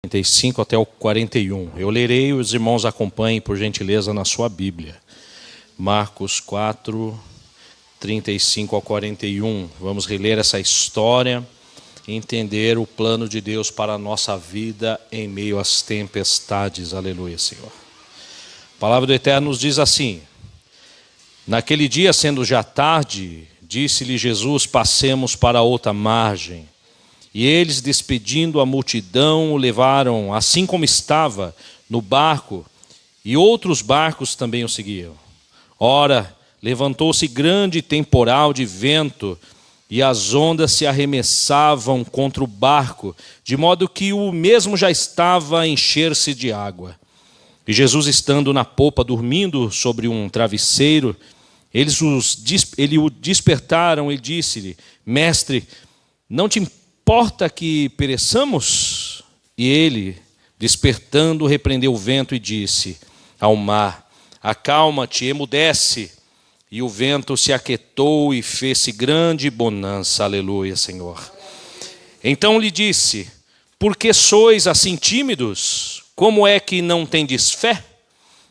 35 até o 41. Eu lerei, os irmãos acompanhem, por gentileza, na sua Bíblia. Marcos 4, 35 ao 41. Vamos reler essa história e entender o plano de Deus para a nossa vida em meio às tempestades. Aleluia, Senhor. A palavra do Eterno nos diz assim: naquele dia, sendo já tarde, disse-lhe Jesus: passemos para outra margem. E eles, despedindo a multidão, o levaram, assim como estava, no barco, e outros barcos também o seguiam. Ora, levantou-se grande temporal de vento, e as ondas se arremessavam contra o barco, de modo que o mesmo já estava a encher-se de água. E Jesus, estando na popa, dormindo sobre um travesseiro, eles o despertaram e disse-lhe: Mestre, não te importa que pereçamos? E ele, despertando, repreendeu o vento e disse ao mar: acalma-te, emudece. E o vento se aquietou e fez-se grande bonança. Aleluia, Senhor. Então lhe disse: por que sois assim tímidos? Como é que não tendes fé?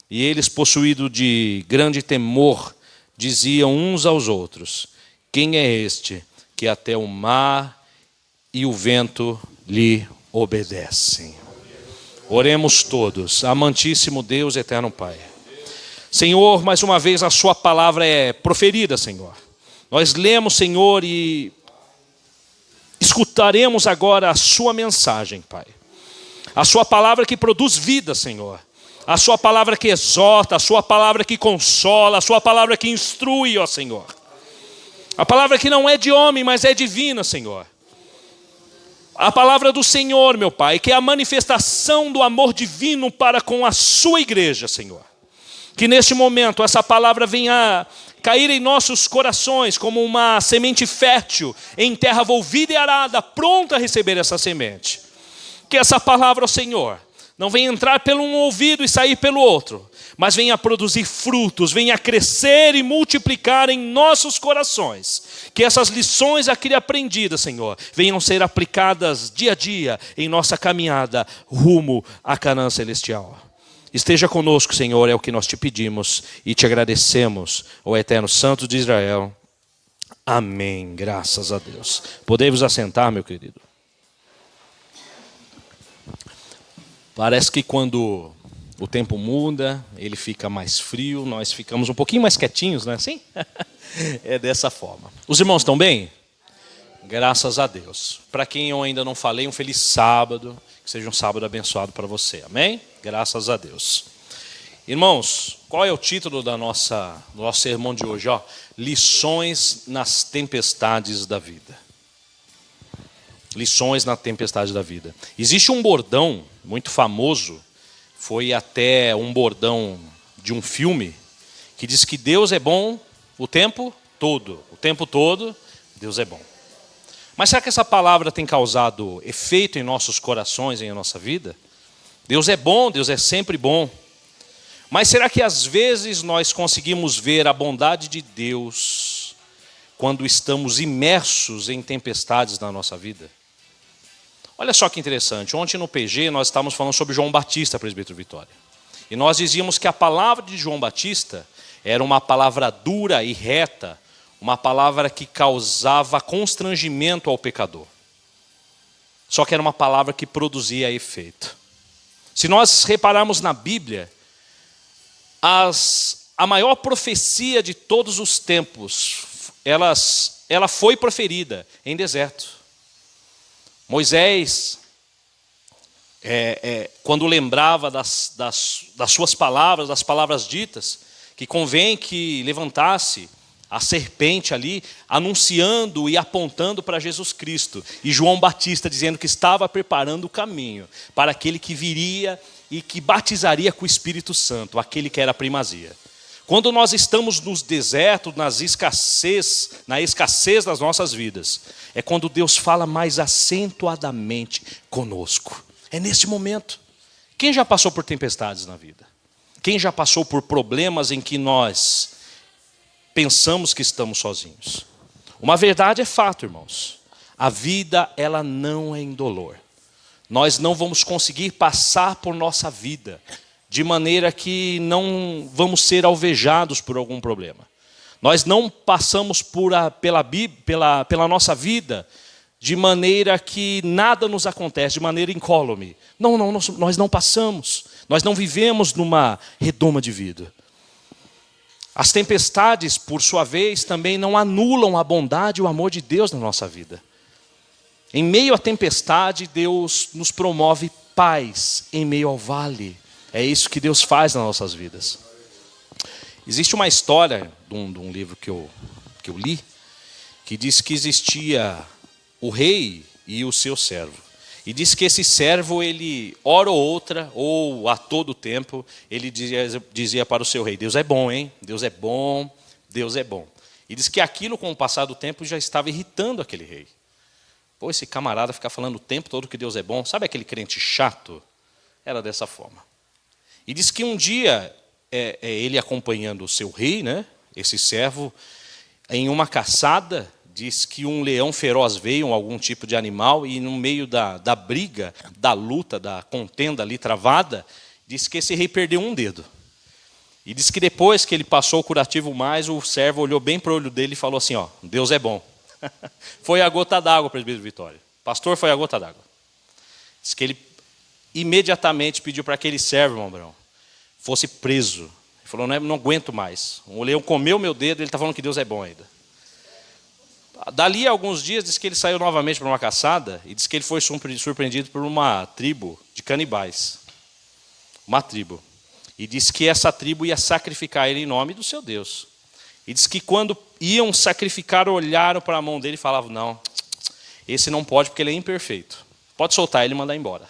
E eles, possuídos de grande temor, diziam uns aos outros: quem é este que até o mar e o vento lhe obedecem? Oremos todos. Amantíssimo Deus, eterno Pai, Senhor, mais uma vez a sua palavra é proferida, Senhor. Nós lemos, Senhor, e escutaremos agora a sua mensagem, Pai. A sua palavra que produz vida, Senhor. A sua palavra que exorta, a sua palavra que consola, a sua palavra que instrui, ó Senhor. A palavra que não é de homem, mas é divina, Senhor. A palavra do Senhor, meu Pai, que é a manifestação do amor divino para com a sua igreja, Senhor. Que neste momento essa palavra venha cair em nossos corações como uma semente fértil em terra volvida e arada, pronta a receber essa semente. Que essa palavra, ó Senhor, não venha entrar pelo um ouvido e sair pelo outro, mas venha produzir frutos, venha crescer e multiplicar em nossos corações. Que essas lições aqui aprendidas, Senhor, venham ser aplicadas dia a dia em nossa caminhada rumo à Canaã celestial. Esteja conosco, Senhor, é o que nós te pedimos e te agradecemos, ó Eterno Santo de Israel. Amém, graças a Deus. Podemos assentar, meu querido. Parece que quando o tempo muda, ele fica mais frio, nós ficamos um pouquinho mais quietinhos, não é assim? É dessa forma. Os irmãos estão bem? Graças a Deus. Para quem eu ainda não falei, um feliz sábado. Que seja um sábado abençoado para você. Amém? Graças a Deus. Irmãos, qual é o título do nosso sermão de hoje? Lições nas tempestades da vida. Lições na tempestade da vida. Existe um bordão muito famoso, foi até um bordão de um filme, que diz que Deus é bom o tempo todo. O tempo todo, Deus é bom. Mas será que essa palavra tem causado efeito em nossos corações, em nossa vida? Deus é bom, Deus é sempre bom. Mas será que às vezes nós conseguimos ver a bondade de Deus quando estamos imersos em tempestades na nossa vida? Olha só que interessante, ontem no PG nós estávamos falando sobre João Batista, presbítero Vitória. E nós dizíamos que a palavra de João Batista era uma palavra dura e reta, uma palavra que causava constrangimento ao pecador. Só que era uma palavra que produzia efeito. Se nós repararmos na Bíblia, a maior profecia de todos os tempos, ela foi proferida em deserto. Moisés, quando lembrava das suas palavras, das palavras ditas, que convém que levantasse a serpente ali, anunciando e apontando para Jesus Cristo. E João Batista dizendo que estava preparando o caminho para aquele que viria e que batizaria com o Espírito Santo, aquele que era a primazia. Quando nós estamos nos desertos, na escassez das nossas vidas, é quando Deus fala mais acentuadamente conosco. É neste momento. Quem já passou por tempestades na vida? Quem já passou por problemas em que nós pensamos que estamos sozinhos? Uma verdade é fato, irmãos. A vida, ela não é indolor. nós não vamos conseguir passar por nossa vida de maneira que não vamos ser alvejados por algum problema. Nós não passamos pela nossa vida de maneira que nada nos acontece, de maneira incólume. Não, nós não passamos. Nós não vivemos numa redoma de vida. As tempestades, por sua vez, também não anulam a bondade e o amor de Deus na nossa vida. Em meio à tempestade, Deus nos promove paz em meio ao vale. É isso que Deus faz nas nossas vidas. Existe uma história de um livro que eu li, que diz que existia o rei e o seu servo. E diz que esse servo, ele, hora ou outra, ou a todo tempo, ele dizia para o seu rei: Deus é bom, hein? Deus é bom, Deus é bom. E diz que aquilo, com o passar do tempo, já estava irritando aquele rei. Pô, esse camarada fica falando o tempo todo que Deus é bom. Sabe aquele crente chato? Era dessa forma. E diz que um dia, ele acompanhando o seu rei, né, esse servo, em uma caçada, diz que um leão feroz veio, algum tipo de animal, e no meio da briga, da luta, da contenda ali travada, diz que esse rei perdeu um dedo. E diz que depois que ele passou o curativo mais, o servo olhou bem para o olho dele e falou assim: ó, Deus é bom. Foi a gota d'água, presbítero Vitória. Pastor, foi a gota d'água. Diz que ele imediatamente pediu para aquele servo, irmão Brão, fosse preso. Ele falou: não aguento mais. O leão comeu meu dedo, ele está falando que Deus é bom ainda. Dali a alguns dias, diz que ele saiu novamente para uma caçada e diz que ele foi surpreendido por uma tribo de canibais. Uma tribo. E diz que essa tribo ia sacrificar ele em nome do seu Deus. E diz que quando iam sacrificar, olharam para a mão dele e falavam: não, esse não pode porque ele é imperfeito. Pode soltar ele e mandar embora.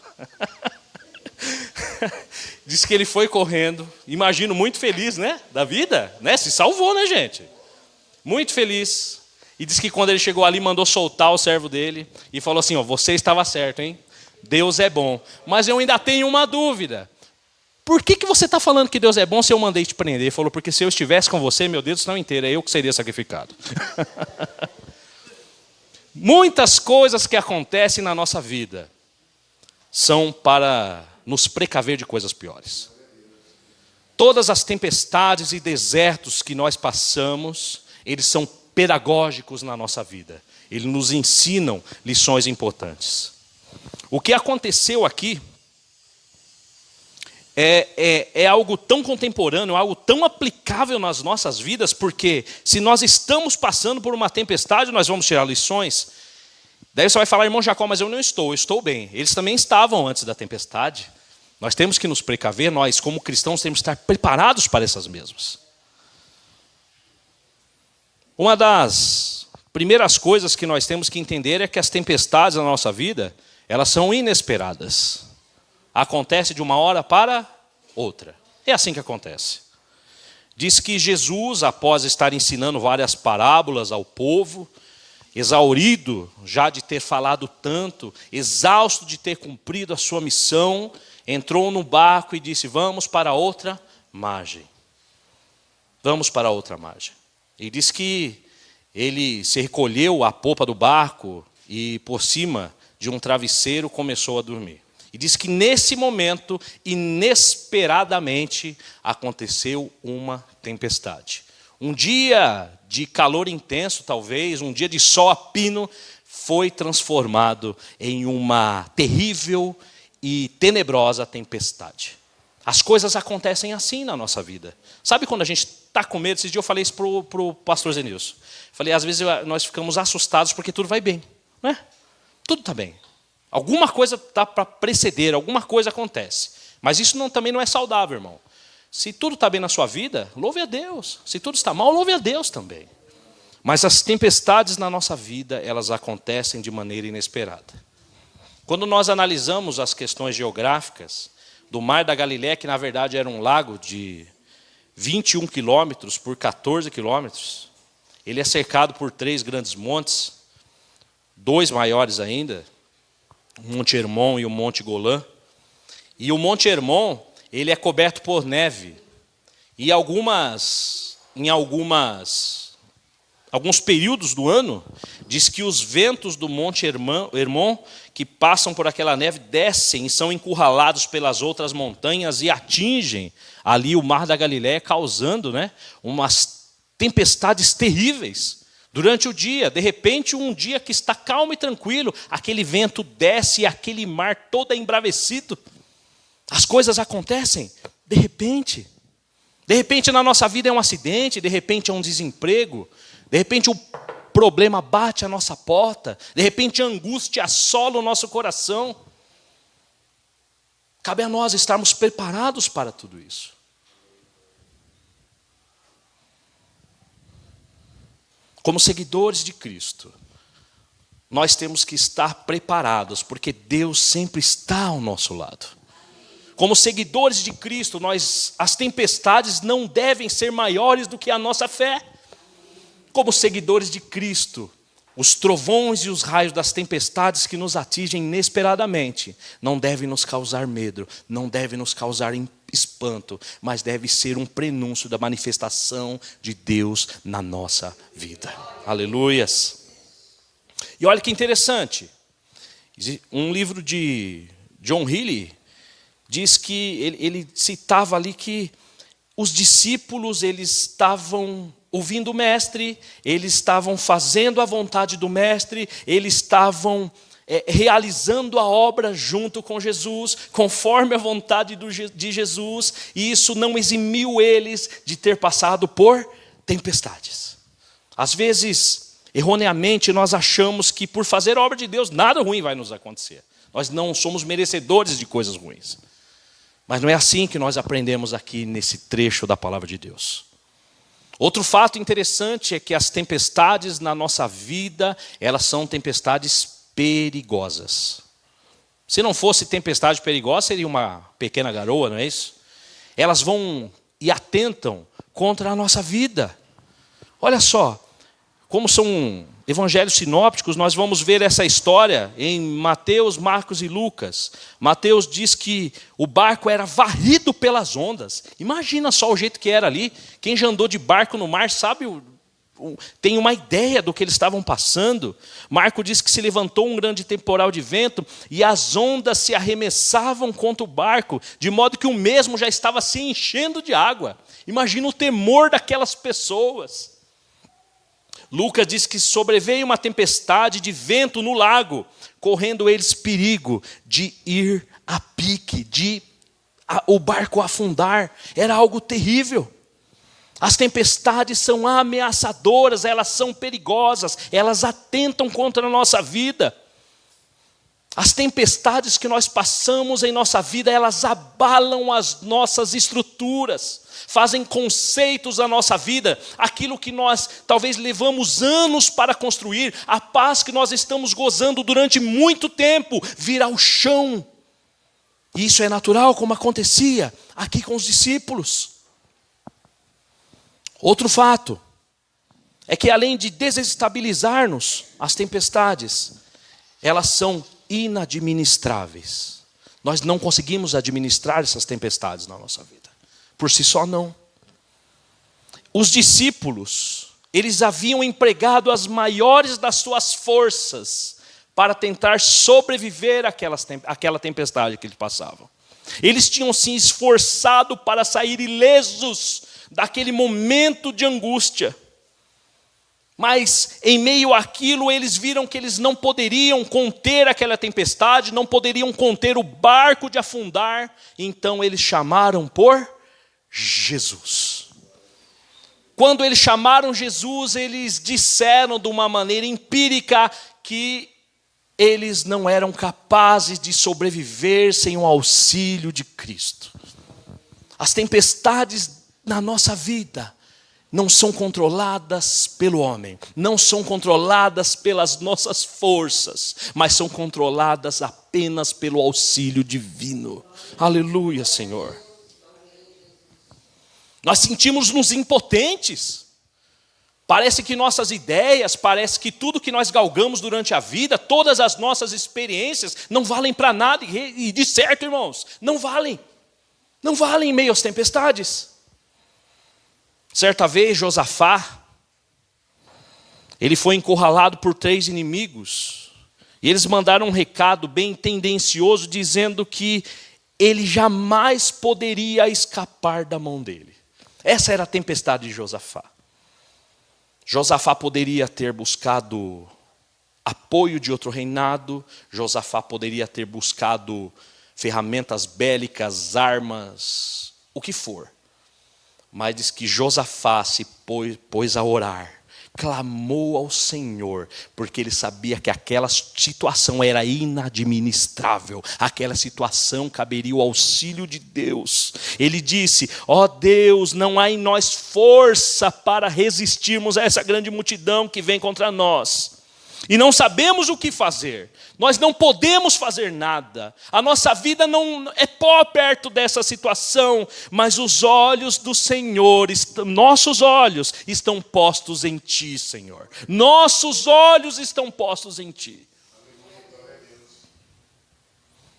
Diz que ele foi correndo, imagino muito feliz, né, da vida, né? Se salvou, né, gente? Muito feliz. E diz que quando ele chegou ali, mandou soltar o servo dele e falou assim: ó, você estava certo, hein? Deus é bom. Mas eu ainda tenho uma dúvida. Por que você está falando que Deus é bom se eu mandei te prender? Ele falou: porque se eu estivesse com você, meu Deus não inteiro, é eu que seria sacrificado. Muitas coisas que acontecem na nossa vida são para nos precaver de coisas piores. Todas as tempestades e desertos que nós passamos, eles são pedagógicos na nossa vida. Eles nos ensinam lições importantes. O que aconteceu aqui é algo tão contemporâneo, algo tão aplicável nas nossas vidas, porque se nós estamos passando por uma tempestade, nós vamos tirar lições. Daí você vai falar: irmão Jacó, mas eu não estou, eu estou bem. Eles também estavam antes da tempestade. Nós temos que nos precaver, nós como cristãos temos que estar preparados para essas mesmas. Uma das primeiras coisas que nós temos que entender é que as tempestades na nossa vida, elas são inesperadas. Acontece de uma hora para outra. É assim que acontece. Diz que Jesus, após estar ensinando várias parábolas ao povo, exaurido já de ter falado tanto, exausto de ter cumprido a sua missão, entrou no barco e disse: vamos para outra margem. Vamos para outra margem. E diz que ele se recolheu à popa do barco e por cima de um travesseiro começou a dormir. E diz que nesse momento, inesperadamente, aconteceu uma tempestade. Um dia de calor intenso, talvez, um dia de sol a pino, foi transformado em uma terrível e tenebrosa tempestade. As coisas acontecem assim na nossa vida. Sabe quando a gente está com medo? Esses dias eu falei isso para o pastor Zenilson. Falei: às vezes nós ficamos assustados porque tudo vai bem, né? Tudo está bem. Alguma coisa está para preceder, alguma coisa acontece. Mas isso também não é saudável, irmão. Se tudo está bem na sua vida, louve a Deus. Se tudo está mal, louve a Deus também. Mas as tempestades na nossa vida, elas acontecem de maneira inesperada. Quando nós analisamos as questões geográficas do Mar da Galileia, que na verdade era um lago de 21 quilômetros por 14 quilômetros, ele é cercado por 3 grandes montes, 2 maiores ainda, o Monte Hermon e o Monte Golã. E o Monte Hermon, ele é coberto por neve. E alguns períodos do ano, diz que os ventos do Monte Hermon, que passam por aquela neve descem e são encurralados pelas outras montanhas e atingem ali o mar da Galileia, causando, umas tempestades terríveis durante o dia. De repente, um dia que está calmo e tranquilo, aquele vento desce e aquele mar todo é embravecido. As coisas acontecem de repente. De repente na nossa vida é um acidente, de repente é um desemprego, de repente o problema bate à nossa porta, de repente a angústia assola o nosso coração. Cabe a nós estarmos preparados para tudo isso. Como seguidores de Cristo, nós temos que estar preparados, porque Deus sempre está ao nosso lado. Como seguidores de Cristo, as tempestades não devem ser maiores do que a nossa fé. Como seguidores de Cristo, os trovões e os raios das tempestades que nos atingem inesperadamente não devem nos causar medo, não devem nos causar espanto, mas deve ser um prenúncio da manifestação de Deus na nossa vida. Aleluias! E olha que interessante, um livro de John Healy diz que ele citava ali que os discípulos eles estavam ouvindo o mestre, eles estavam fazendo a vontade do mestre, eles estavam realizando a obra junto com Jesus, conforme a vontade de Jesus, e isso não eximiu eles de ter passado por tempestades. Às vezes, erroneamente, nós achamos que por fazer a obra de Deus, nada ruim vai nos acontecer. Nós não somos merecedores de coisas ruins. Mas não é assim que nós aprendemos aqui nesse trecho da palavra de Deus. Outro fato interessante é que as tempestades na nossa vida, elas são tempestades perigosas. Se não fosse tempestade perigosa, seria uma pequena garoa, não é isso? Elas vão e atentam contra a nossa vida. Olha só, como são evangelhos sinópticos, nós vamos ver essa história em Mateus, Marcos e Lucas. Mateus diz que o barco era varrido pelas ondas. Imagina só o jeito que era ali. Quem já andou de barco no mar sabe, tem uma ideia do que eles estavam passando. Marcos diz que se levantou um grande temporal de vento e as ondas se arremessavam contra o barco, de modo que o mesmo já estava se enchendo de água. Imagina o temor daquelas pessoas. Lucas diz que sobreveio uma tempestade de vento no lago, correndo eles perigo de ir a pique, o barco afundar. Era algo terrível. As tempestades são ameaçadoras, elas são perigosas, elas atentam contra a nossa vida. As tempestades que nós passamos em nossa vida, elas abalam as nossas estruturas, fazem conceitos da nossa vida, aquilo que nós talvez levamos anos para construir, a paz que nós estamos gozando durante muito tempo, vira ao chão. E isso é natural, como acontecia aqui com os discípulos. Outro fato é que além de desestabilizar-nos, as tempestades, elas são inadministráveis. Nós não conseguimos administrar essas tempestades na nossa vida. Por si só, não. Os discípulos, eles haviam empregado as maiores das suas forças para tentar sobreviver àquela tempestade que eles passavam. Eles tinham se esforçado para sair ilesos daquele momento de angústia. Mas em meio àquilo eles viram que eles não poderiam conter aquela tempestade, não poderiam conter o barco de afundar, então eles chamaram por Jesus. Quando eles chamaram Jesus, eles disseram de uma maneira empírica que eles não eram capazes de sobreviver sem o auxílio de Cristo. As tempestades na nossa vida não são controladas pelo homem, não são controladas pelas nossas forças, mas são controladas apenas pelo auxílio divino. Aleluia, Senhor. Nós sentimos-nos impotentes. Parece que nossas ideias, parece que tudo que nós galgamos durante a vida, todas as nossas experiências, não valem para nada. E de certo, irmãos, não valem. Não valem em meio às tempestades. Certa vez, Josafá, ele foi encurralado por 3 inimigos. E eles mandaram um recado bem tendencioso, dizendo que ele jamais poderia escapar da mão dele. Essa era a tempestade de Josafá. Josafá poderia ter buscado apoio de outro reinado, Josafá poderia ter buscado ferramentas bélicas, armas, o que for. Mas diz que Josafá se pôs a orar, clamou ao Senhor, porque ele sabia que aquela situação era inadministrável, aquela situação caberia o auxílio de Deus. Ele disse: ó Deus, não há em nós força para resistirmos a essa grande multidão que vem contra nós. E não sabemos o que fazer, nós não podemos fazer nada, a nossa vida não é pó perto dessa situação, mas os olhos do Senhor, nossos olhos estão postos em Ti, Senhor. Nossos olhos estão postos em Ti.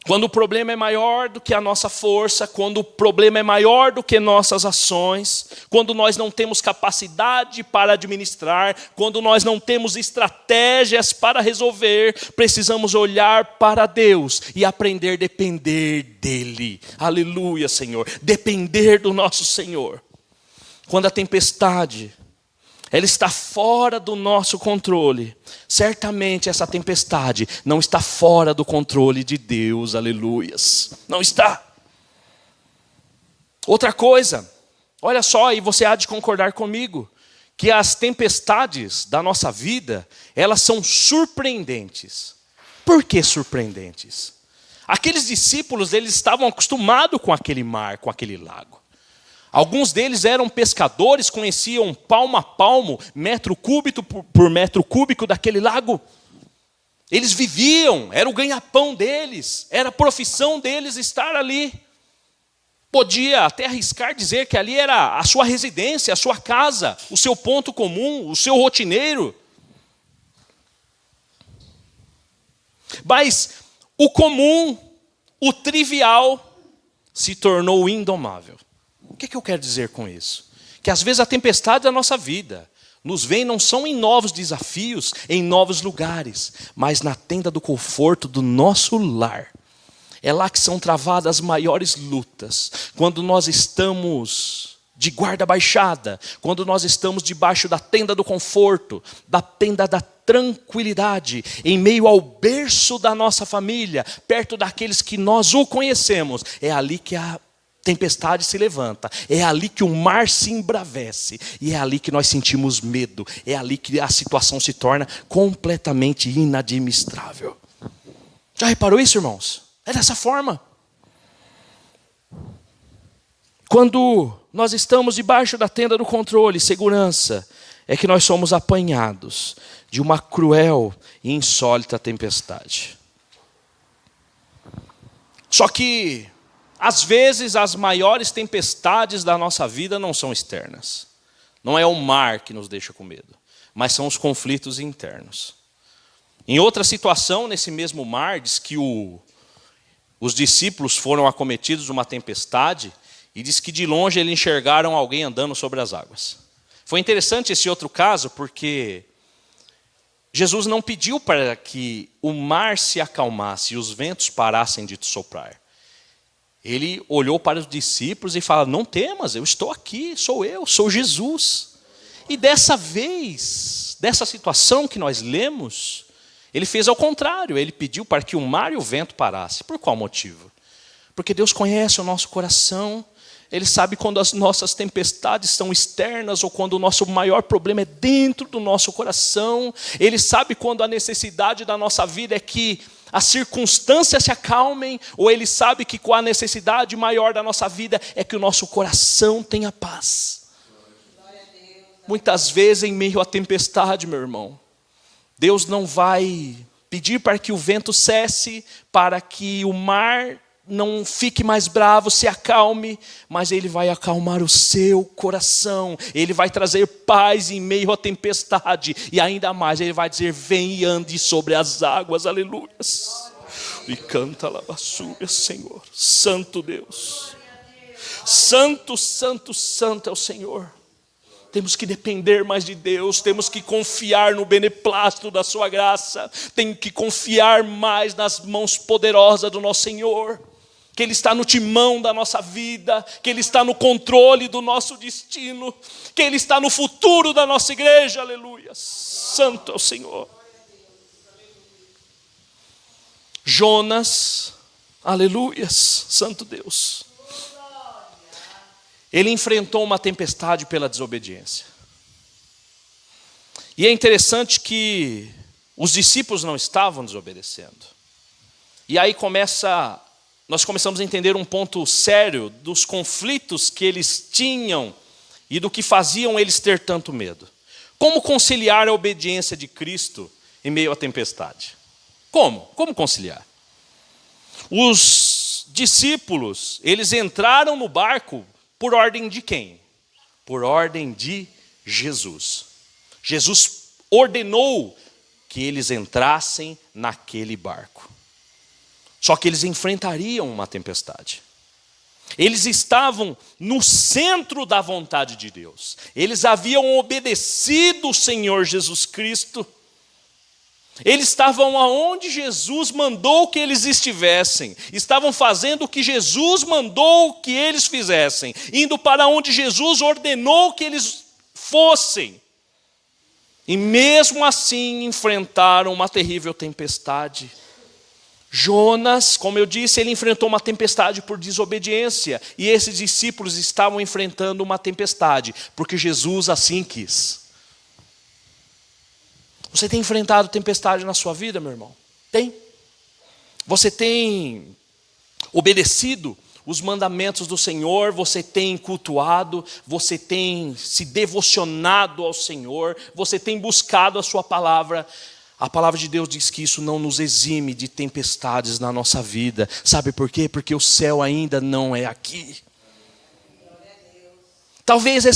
Quando o problema é maior do que a nossa força, quando o problema é maior do que nossas ações, quando nós não temos capacidade para administrar, quando nós não temos estratégias para resolver, precisamos olhar para Deus e aprender a depender dEle. Aleluia, Senhor. Depender do nosso Senhor. Quando a tempestade, ela está fora do nosso controle, certamente essa tempestade não está fora do controle de Deus, aleluias, não está. Outra coisa, olha só, e você há de concordar comigo, que as tempestades da nossa vida, elas são surpreendentes. Por que surpreendentes? Aqueles discípulos, eles estavam acostumados com aquele mar, com aquele lago. Alguns deles eram pescadores, conheciam palmo a palmo, metro cúbico por metro cúbico daquele lago. Eles viviam, era o ganha-pão deles, era a profissão deles estar ali. Podia até arriscar dizer que ali era a sua residência, a sua casa, o seu ponto comum, o seu rotineiro. Mas o comum, o trivial, se tornou indomável. O que eu quero dizer com isso? Que às vezes a tempestade da nossa vida nos vem não são em novos desafios, em novos lugares, mas na tenda do conforto do nosso lar. É lá que são travadas as maiores lutas. Quando nós estamos de guarda baixada, quando nós estamos debaixo da tenda do conforto, da tenda da tranquilidade, em meio ao berço da nossa família, perto daqueles que nós o conhecemos, é ali que a tempestade se levanta, é ali que o mar se embravece, e é ali que nós sentimos medo, é ali que a situação se torna completamente inadministrável. Já reparou isso, irmãos? É dessa forma. Quando nós estamos debaixo da tenda do controle e segurança, é que nós somos apanhados de uma cruel e insólita tempestade. Só que às vezes, as maiores tempestades da nossa vida não são externas. Não é o mar que nos deixa com medo, mas são os conflitos internos. Em outra situação, nesse mesmo mar, diz que os discípulos foram acometidos de uma tempestade e diz que de longe eles enxergaram alguém andando sobre as águas. Foi interessante esse outro caso, porque Jesus não pediu para que o mar se acalmasse e os ventos parassem de soprar. Ele olhou para os discípulos e falou: não temas, eu estou aqui, eu, sou Jesus. E dessa vez, dessa situação que nós lemos, ele fez ao contrário, ele pediu para que o mar e o vento parassem. Por qual motivo? Porque Deus conhece o nosso coração, Ele sabe quando as nossas tempestades são externas ou quando o nosso maior problema é dentro do nosso coração. Ele sabe quando a necessidade da nossa vida é que as circunstâncias se acalmem, ou Ele sabe que com a necessidade maior da nossa vida é que o nosso coração tenha paz. Muitas vezes em meio à tempestade, meu irmão, Deus não vai pedir para que o vento cesse, para que o mar não fique mais bravo, se acalme, mas Ele vai acalmar o seu coração, Ele vai trazer paz em meio à tempestade, e ainda mais Ele vai dizer: vem e ande sobre as águas, aleluias. E canta a lavassúria, Senhor, Santo Deus, Santo, Santo, Santo é o Senhor. Temos que depender mais de Deus, temos que confiar no beneplácito da sua graça, temos que confiar mais nas mãos poderosas do nosso Senhor, que Ele está no timão da nossa vida, que Ele está no controle do nosso destino, que Ele está no futuro da nossa igreja, aleluia. Santo é o Senhor. Jonas, aleluias, santo Deus. Ele enfrentou uma tempestade pela desobediência. E é interessante que os discípulos não estavam desobedecendo. E aí nós começamos a entender um ponto sério dos conflitos que eles tinham e do que faziam eles ter tanto medo. Como conciliar a obediência de Cristo em meio à tempestade? Como conciliar? Os discípulos, eles entraram no barco por ordem de quem? Por ordem de Jesus. Jesus ordenou que eles entrassem naquele barco. Só que eles enfrentariam uma tempestade. Eles estavam no centro da vontade de Deus. Eles haviam obedecido o Senhor Jesus Cristo. Eles estavam aonde Jesus mandou que eles estivessem. Estavam fazendo o que Jesus mandou que eles fizessem. Indo para onde Jesus ordenou que eles fossem. E mesmo assim enfrentaram uma terrível tempestade. Jonas, como eu disse, ele enfrentou uma tempestade por desobediência. E esses discípulos estavam enfrentando uma tempestade, porque Jesus assim quis. Você tem enfrentado tempestade na sua vida, meu irmão? Tem? Você tem obedecido os mandamentos do Senhor? Você tem cultuado? Você tem se devocionado ao Senhor? Você tem buscado a sua palavra? A palavra de Deus diz que isso não nos exime de tempestades na nossa vida. Sabe por quê? Porque o céu ainda não é aqui. Talvez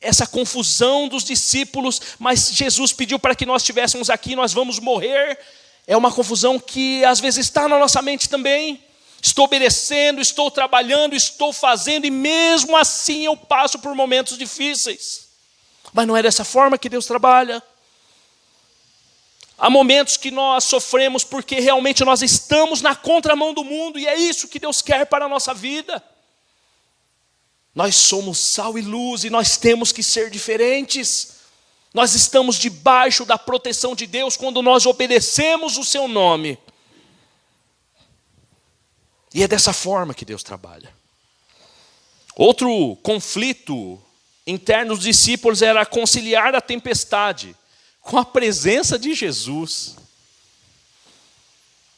essa confusão dos discípulos, mas Jesus pediu para que nós estivéssemos aqui, nós vamos morrer. É uma confusão que às vezes está na nossa mente também. Estou obedecendo, estou trabalhando, estou fazendo, e mesmo assim eu passo por momentos difíceis. Mas não é dessa forma que Deus trabalha. Há momentos que nós sofremos porque realmente nós estamos na contramão do mundo, e é isso que Deus quer para a nossa vida. Nós somos sal e luz e nós temos que ser diferentes. Nós estamos debaixo da proteção de Deus quando nós obedecemos o seu nome. E é dessa forma que Deus trabalha. Outro conflito interno dos discípulos era conciliar a tempestade com a presença de Jesus.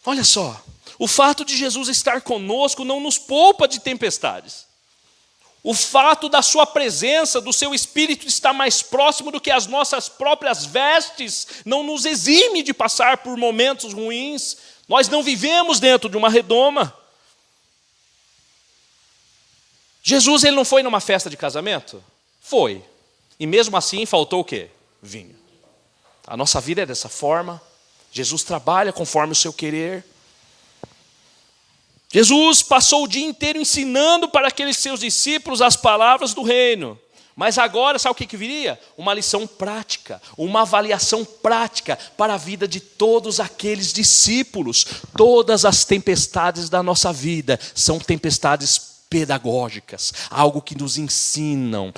Olha só, o fato de Jesus estar conosco não nos poupa de tempestades. O fato da sua presença, do seu Espírito estar mais próximo do que as nossas próprias vestes, não nos exime de passar por momentos ruins. Nós não vivemos dentro de uma redoma. Jesus, ele não foi numa festa de casamento? Foi. E mesmo assim faltou o quê? Vinho. A nossa vida é dessa forma. Jesus trabalha conforme o seu querer. Jesus passou o dia inteiro ensinando para aqueles seus discípulos as palavras do reino. Mas agora, sabe o que viria? Uma lição prática, uma avaliação prática para a vida de todos aqueles discípulos. Todas as tempestades da nossa vida são tempestades pedagógicas, algo que nos ensinam,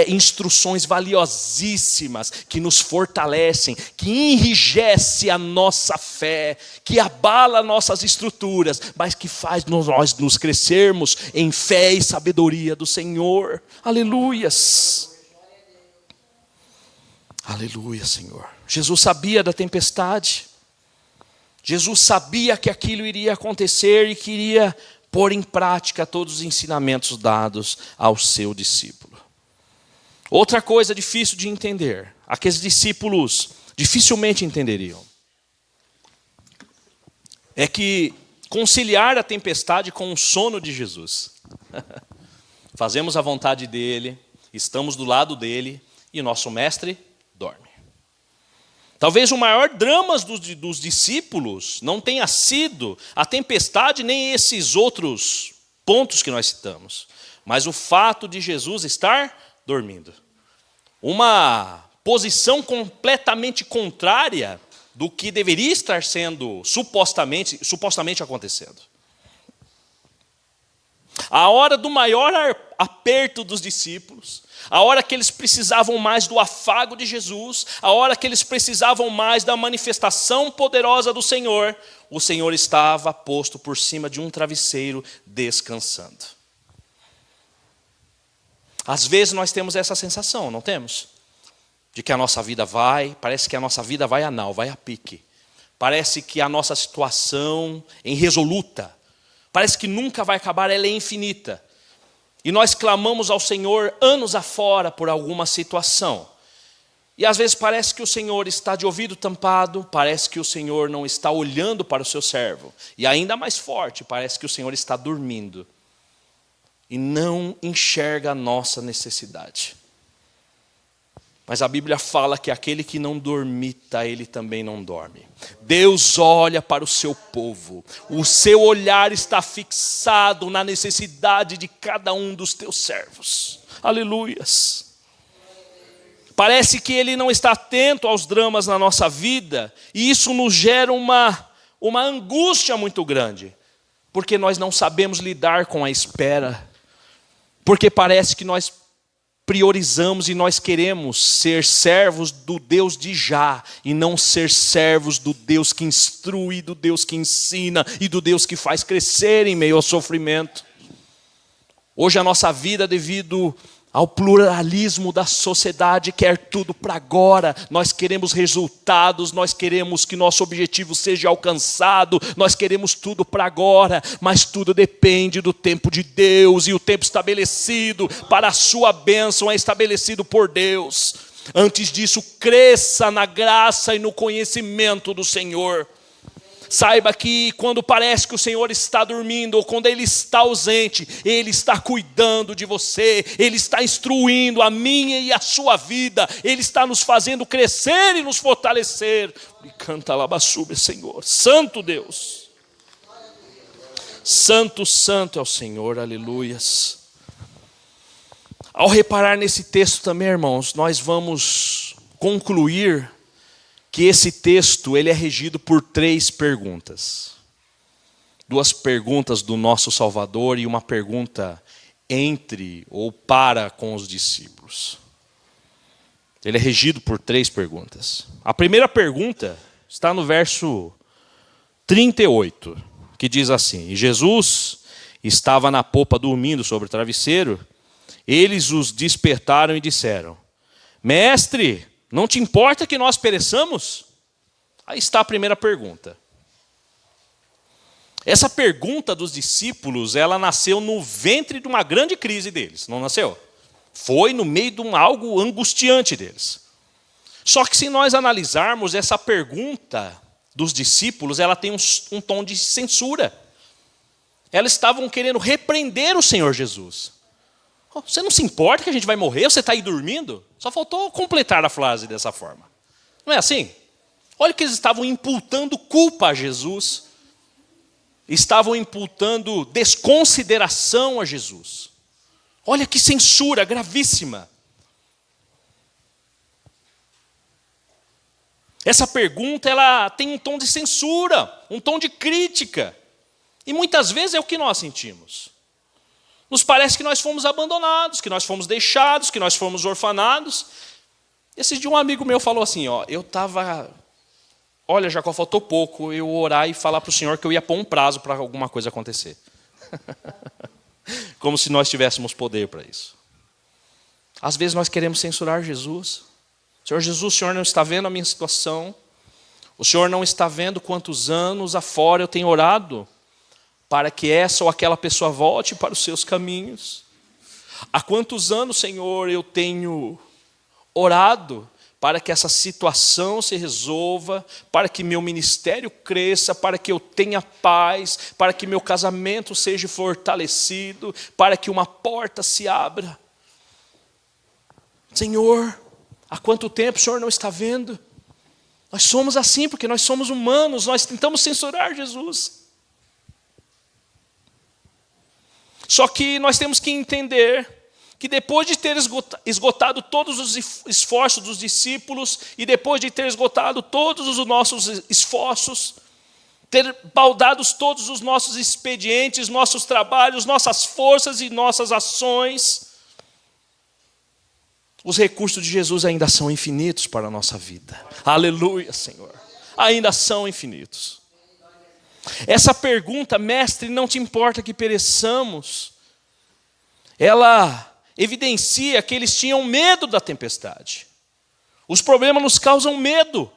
instruções valiosíssimas, que nos fortalecem, que enrijece a nossa fé, que abala nossas estruturas, mas que faz nós nos crescermos em fé e sabedoria do Senhor. Aleluias. Aleluia, Senhor. Jesus sabia da tempestade. Jesus sabia que aquilo iria acontecer e queria pôr em prática todos os ensinamentos dados ao seu discípulo. Outra coisa difícil de entender, aqueles discípulos dificilmente entenderiam, é que conciliar a tempestade com o sono de Jesus. Fazemos a vontade dele, estamos do lado dele e nosso mestre dorme. Talvez o maior drama dos discípulos não tenha sido a tempestade nem esses outros pontos que nós citamos, mas o fato de Jesus estar dormindo. uma posição completamente contrária do que deveria estar sendo supostamente acontecendo. A hora do maior aperto dos discípulos, a hora que eles precisavam mais do afago de Jesus, a hora que eles precisavam mais da manifestação poderosa do Senhor, o Senhor estava posto por cima de um travesseiro descansando. Às vezes nós temos essa sensação, não temos? De que a nossa vida parece que a nossa vida vai a pique. Parece que a nossa situação é irresoluta. Parece que nunca vai acabar, ela é infinita. E nós clamamos ao Senhor anos afora por alguma situação. E às vezes parece que o Senhor está de ouvido tampado, parece que o Senhor não está olhando para o seu servo. E ainda mais forte, parece que o Senhor está dormindo e não enxerga a nossa necessidade. Mas a Bíblia fala que aquele que não dormita, ele também não dorme. Deus olha para o seu povo. O seu olhar está fixado na necessidade de cada um dos teus servos. Aleluias. Parece que ele não está atento aos dramas na nossa vida. E isso nos gera uma angústia muito grande. Porque nós não sabemos lidar com a espera. Porque parece que nós priorizamos e nós queremos ser servos do Deus de já e não ser servos do Deus que instrui, do Deus que ensina e do Deus que faz crescer em meio ao sofrimento. Hoje a nossa vida, devido ao pluralismo da sociedade, quer tudo para agora. Nós queremos resultados, nós queremos que nosso objetivo seja alcançado, nós queremos tudo para agora, mas tudo depende do tempo de Deus, e o tempo estabelecido para a sua bênção é estabelecido por Deus. Antes disso, cresça na graça e no conhecimento do Senhor. Saiba que quando parece que o Senhor está dormindo, ou quando Ele está ausente, Ele está cuidando de você, Ele está instruindo a minha e a sua vida, Ele está nos fazendo crescer e nos fortalecer. E canta alabaçube, Senhor. Santo Deus. Santo, santo é o Senhor, aleluias. Ao reparar nesse texto também, irmãos, nós vamos concluir que esse texto ele é regido por 3 perguntas. 2 perguntas do nosso Salvador e uma pergunta entre ou para com os discípulos. Ele é regido por 3 perguntas. A primeira pergunta está no verso 38, que diz assim: E Jesus estava na popa dormindo sobre o travesseiro, eles os despertaram e disseram: Mestre, não te importa que nós pereçamos? Aí está a primeira pergunta. Essa pergunta dos discípulos, ela nasceu no ventre de uma grande crise deles, não nasceu? Foi no meio de algo angustiante deles. Só que se nós analisarmos essa pergunta dos discípulos, ela tem um tom de censura. Elas estavam querendo repreender o Senhor Jesus. Você não se importa que a gente vai morrer? Você está aí dormindo? Só faltou completar a frase dessa forma. Não é assim? Olha que eles estavam imputando culpa a Jesus. Estavam imputando desconsideração a Jesus. Olha que censura gravíssima. Essa pergunta ela tem um tom de censura, um tom de crítica. E muitas vezes é o que nós sentimos. Nos parece que nós fomos abandonados, que nós fomos deixados, que nós fomos orfanados. Esse dia um amigo meu falou assim, olha, Jacó, faltou pouco eu orar e falar para o Senhor que eu ia pôr um prazo para alguma coisa acontecer. Como se nós tivéssemos poder para isso. Às vezes nós queremos censurar Jesus. Senhor Jesus, o Senhor não está vendo a minha situação? O Senhor não está vendo quantos anos afora eu tenho orado para que essa ou aquela pessoa volte para os seus caminhos? Há quantos anos, Senhor, eu tenho orado para que essa situação se resolva, para que meu ministério cresça, para que eu tenha paz, para que meu casamento seja fortalecido, para que uma porta se abra? Senhor, há quanto tempo o Senhor não está vendo? Nós somos assim porque nós somos humanos, nós tentamos censurar Jesus. Só que nós temos que entender que depois de ter esgotado todos os esforços dos discípulos e depois de ter esgotado todos os nossos esforços, ter baldado todos os nossos expedientes, nossos trabalhos, nossas forças e nossas ações, os recursos de Jesus ainda são infinitos para a nossa vida. Aleluia, Senhor. Ainda são infinitos. Essa pergunta, mestre, não te importa que pereçamos, ela evidencia que eles tinham medo da tempestade. Os problemas nos causam medo.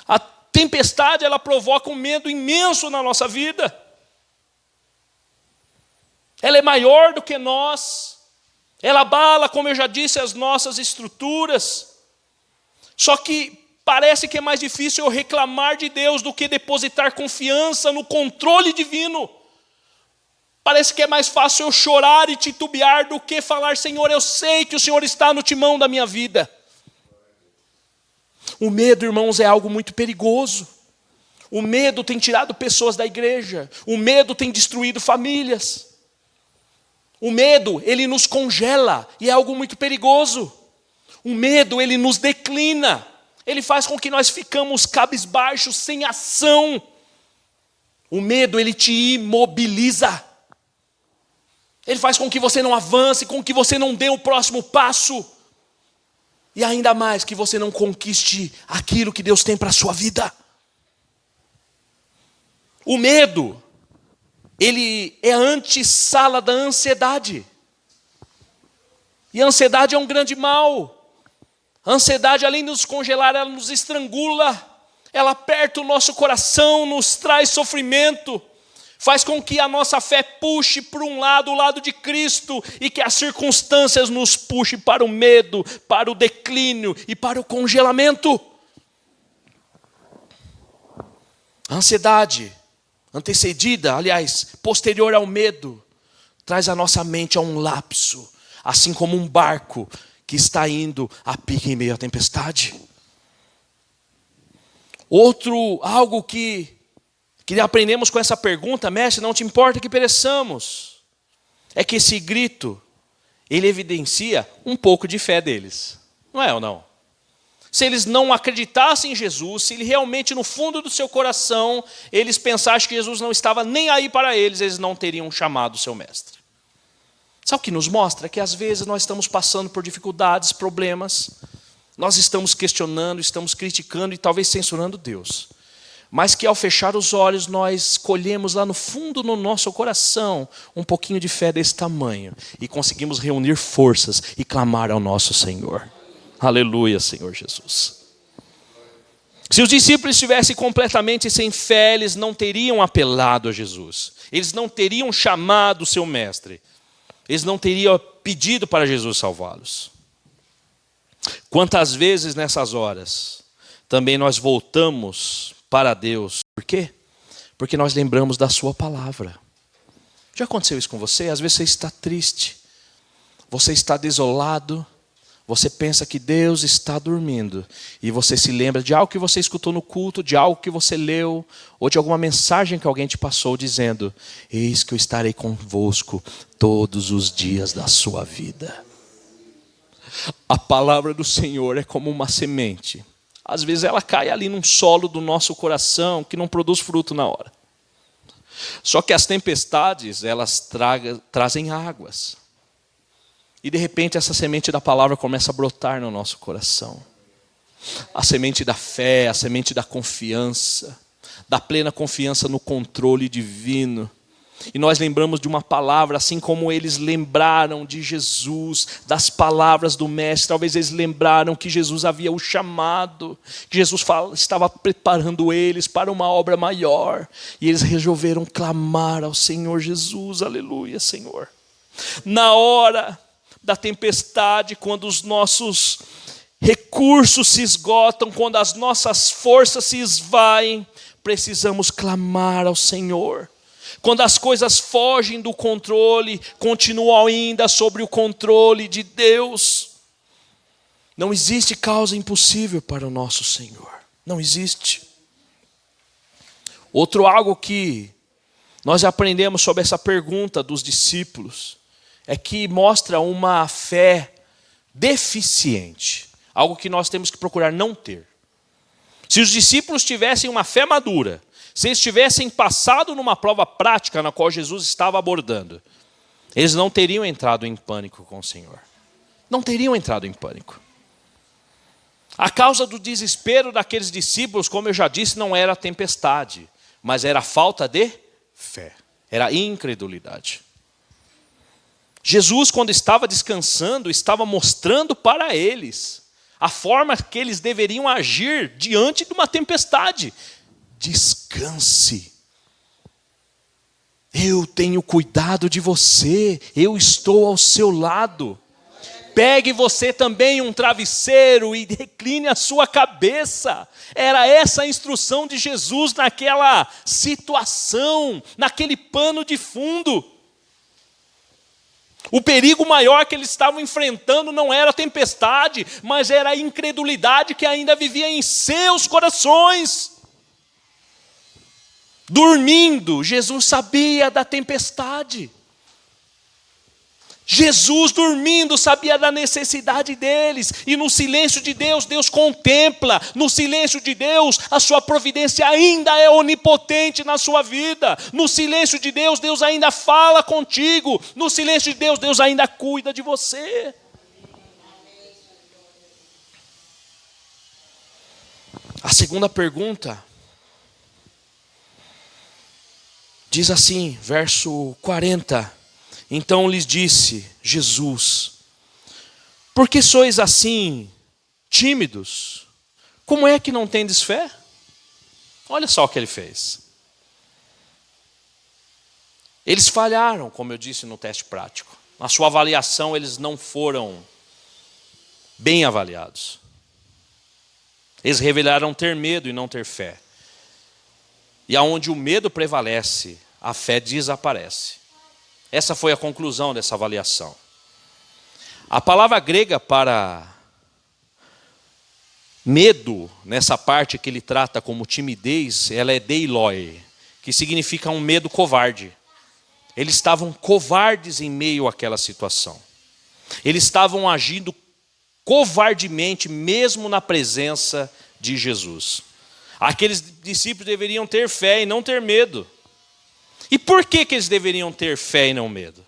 A tempestade, ela provoca um medo imenso na nossa vida. Ela é maior do que nós. Ela abala, como eu já disse, as nossas estruturas. Só que parece que é mais difícil eu reclamar de Deus do que depositar confiança no controle divino. Parece que é mais fácil eu chorar e titubear do que falar: Senhor, eu sei que o Senhor está no timão da minha vida. O medo, irmãos, é algo muito perigoso. O medo tem tirado pessoas da igreja. O medo tem destruído famílias. O medo, ele nos congela e é algo muito perigoso. O medo, ele nos declina. Ele faz com que nós ficamos cabisbaixos, sem ação. O medo, ele te imobiliza. Ele faz com que você não avance, com que você não dê o próximo passo. E ainda mais, que você não conquiste aquilo que Deus tem para a sua vida. O medo, ele é a antessala da ansiedade. E a ansiedade é um grande mal. A ansiedade, além de nos congelar, ela nos estrangula. Ela aperta o nosso coração, nos traz sofrimento. Faz com que a nossa fé puxe para um lado, o lado de Cristo, e que as circunstâncias nos puxem para o medo, para o declínio e para o congelamento. A ansiedade, antecedida, aliás, posterior ao medo, traz a nossa mente a um lapso, assim como um barco que está indo a pique em meio à tempestade. Algo que aprendemos com essa pergunta: mestre, não te importa que pereçamos, é que esse grito, ele evidencia um pouco de fé deles. Não é ou não? Se eles não acreditassem em Jesus, se ele realmente no fundo do seu coração, eles pensassem que Jesus não estava nem aí para eles, eles não teriam chamado o seu mestre. Sabe o que nos mostra? Que às vezes nós estamos passando por dificuldades, problemas, nós estamos questionando, estamos criticando e talvez censurando Deus. Mas que ao fechar os olhos nós colhemos lá no fundo no nosso coração um pouquinho de fé desse tamanho e conseguimos reunir forças e clamar ao nosso Senhor. Aleluia, Senhor Jesus. Se os discípulos estivessem completamente sem fé, eles não teriam apelado a Jesus. Eles não teriam chamado o seu mestre. Eles não teriam pedido para Jesus salvá-los. Quantas vezes nessas horas também nós voltamos para Deus? Por quê? Porque nós lembramos da sua palavra. Já aconteceu isso com você? Às vezes você está triste, você está desolado, você pensa que Deus está dormindo e você se lembra de algo que você escutou no culto, de algo que você leu, ou de alguma mensagem que alguém te passou dizendo: eis que eu estarei convosco todos os dias da sua vida. A palavra do Senhor é como uma semente. Às vezes ela cai ali num solo do nosso coração que não produz fruto na hora. Só que as tempestades, elas trazem águas. E de repente essa semente da palavra começa a brotar no nosso coração. A semente da fé, a semente da confiança, da plena confiança no controle divino. E nós lembramos de uma palavra, assim como eles lembraram de Jesus, das palavras do Mestre. Talvez eles lembraram que Jesus havia o chamado, que Jesus estava preparando eles para uma obra maior. E eles resolveram clamar ao Senhor Jesus. Aleluia, Senhor. Na hora da tempestade, quando os nossos recursos se esgotam, quando as nossas forças se esvaem, precisamos clamar ao Senhor. Quando as coisas fogem do controle, continuam ainda sobre o controle de Deus. Não existe causa impossível para o nosso Senhor. Não existe. Algo que nós aprendemos sobre essa pergunta dos discípulos é que mostra uma fé deficiente, algo que nós temos que procurar não ter. Se os discípulos tivessem uma fé madura, se eles tivessem passado numa prova prática na qual Jesus estava abordando, eles não teriam entrado em pânico com o Senhor. Não teriam entrado em pânico. A causa do desespero daqueles discípulos, como eu já disse, não era a tempestade, mas era a falta de fé, era a incredulidade. Jesus, quando estava descansando, estava mostrando para eles a forma que eles deveriam agir diante de uma tempestade. Descanse. Eu tenho cuidado de você, eu estou ao seu lado. Pegue você também um travesseiro e recline a sua cabeça. Era essa a instrução de Jesus naquela situação, naquele pano de fundo. O perigo maior que eles estavam enfrentando não era a tempestade, mas era a incredulidade que ainda vivia em seus corações. Dormindo, Jesus sabia da tempestade. Jesus dormindo sabia da necessidade deles. E no silêncio de Deus, Deus contempla. No silêncio de Deus, a sua providência ainda é onipotente na sua vida. No silêncio de Deus, Deus ainda fala contigo. No silêncio de Deus, Deus ainda cuida de você. A segunda pergunta diz assim, verso 40. Então lhes disse Jesus: por que sois assim tímidos? Como é que não tendes fé? Olha só o que ele fez. Eles falharam, como eu disse no teste prático. Na sua avaliação, eles não foram bem avaliados. Eles revelaram ter medo e não ter fé. E aonde o medo prevalece, a fé desaparece. Essa foi a conclusão dessa avaliação. A palavra grega para medo, nessa parte que ele trata como timidez, ela é deiloi, que significa um medo covarde. Eles estavam covardes em meio àquela situação. Eles estavam agindo covardemente, mesmo na presença de Jesus. Aqueles discípulos deveriam ter fé e não ter medo. E por que eles deveriam ter fé e não medo?